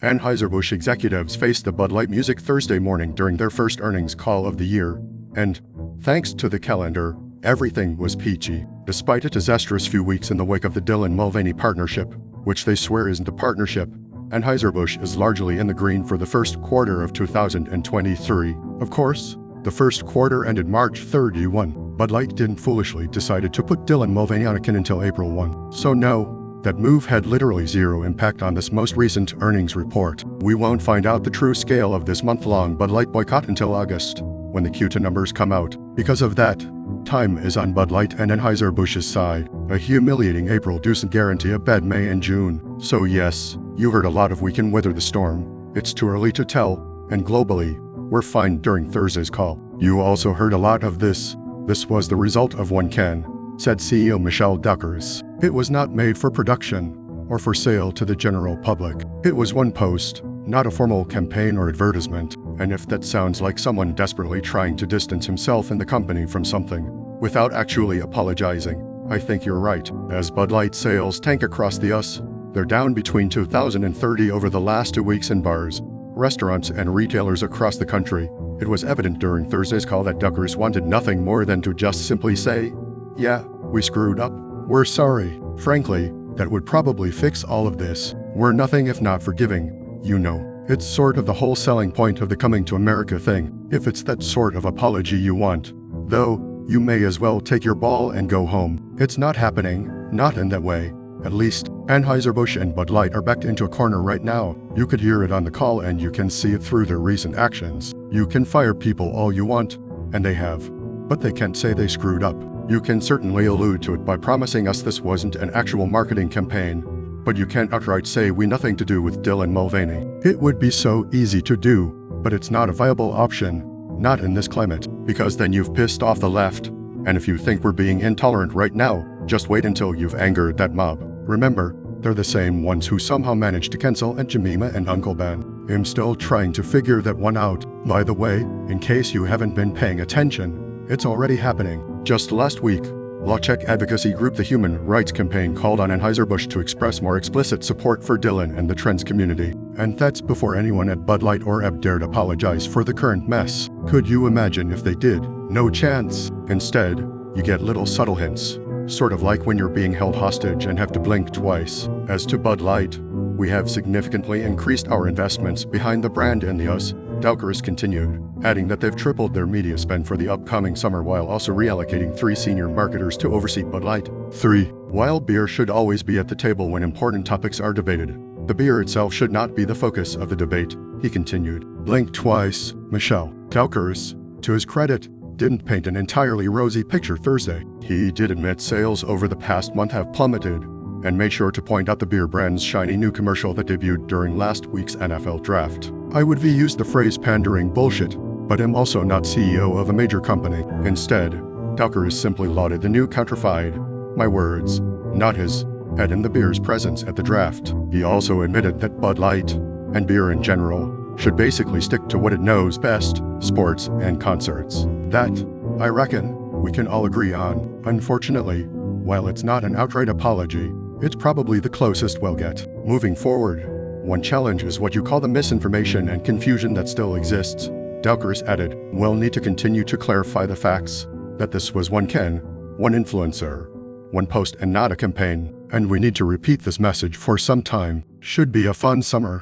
Anheuser-Busch executives faced the Bud Light music Thursday morning during their first earnings call of the year, and, thanks to the calendar, everything was peachy. Despite a disastrous few weeks in the wake of the Dillon-Mulvaney partnership, which they swear isn't a partnership, Anheuser-Busch is largely in the green for the first quarter of 2023. Of course, the first quarter ended March 31. Bud Light didn't foolishly decide to put Dillon-Mulvaney on a can until April 1. So no, that move had literally zero impact on this most recent earnings report. We won't find out the true scale of this month-long Bud Light boycott until August, when the Q2 numbers come out. Because of that, time is on Bud Light and Anheuser-Busch's side. A humiliating April doesn't guarantee a bad May and June. So yes, you heard a lot of "we can weather the storm, it's too early to tell," and globally, "we're fine" during Thursday's call. You also heard a lot of "this was the result of one can," said CEO Michelle Duckers. It was not made for production or for sale to the general public. It was one post, not a formal campaign or advertisement. And if that sounds like someone desperately trying to distance himself and the company from something, without actually apologizing, I think you're right. As Bud Light sales tank across the US, they're down between 2,000 and 30 over the last 2 weeks in bars, restaurants, and retailers across the country. It was evident during Thursday's call that Duckers wanted nothing more than to just simply say, "Yeah, we screwed up. We're sorry." Frankly, that would probably fix all of this. We're nothing if not forgiving, you know. It's sort of the whole selling point of the coming to America thing. If it's that sort of apology you want, though, you may as well take your ball and go home. It's not happening, not in that way. At least, Anheuser-Busch and Bud Light are backed into a corner right now. You could hear it on the call and you can see it through their recent actions. You can fire people all you want, and they have. But they can't say they screwed up. You can certainly allude to it by promising us this wasn't an actual marketing campaign, but you can't outright say we nothing to do with Dillon-Mulvaney. It would be so easy to do, but it's not a viable option, not in this climate, because then you've pissed off the left. And if you think we're being intolerant right now, just wait until you've angered that mob. Remember, they're the same ones who somehow managed to cancel Aunt Jemima and Uncle Ben. I'm still trying to figure that one out. By the way, in case you haven't been paying attention, it's already happening. Just last week, law check advocacy group the Human Rights Campaign called on Anheuser-Busch to express more explicit support for Dillon and the trans community. And that's before anyone at Bud Light or AB dared apologize for the current mess. Could you imagine if they did? No chance. Instead, you get little subtle hints, sort of like when you're being held hostage and have to blink twice. As to Bud Light, we have significantly increased our investments behind the brand in the US, Duckers continued, adding that they've tripled their media spend for the upcoming summer while also reallocating 3 senior marketers to oversee Bud Light. 3. While beer should always be at the table when important topics are debated, the beer itself should not be the focus of the debate, he continued. Blink twice. Michelle Duckers, to his credit, didn't paint an entirely rosy picture Thursday. He did admit sales over the past month have plummeted, and made sure to point out the beer brand's shiny new commercial that debuted during last week's NFL draft. I would use the phrase pandering bullshit, but am also not CEO of a major company. Instead, Duckers simply lauded the new countrified, my words, not his, head in the beer's presence at the draft. He also admitted that Bud Light, and beer in general, should basically stick to what it knows best, sports and concerts. That, I reckon, we can all agree on. Unfortunately, while it's not an outright apology, it's probably the closest we'll get. Moving forward, one challenge is what you call the misinformation and confusion that still exists. Duckers added, we'll need to continue to clarify the facts, that this was one can, one influencer, one post and not a campaign, and we need to repeat this message for some time. Should be a fun summer.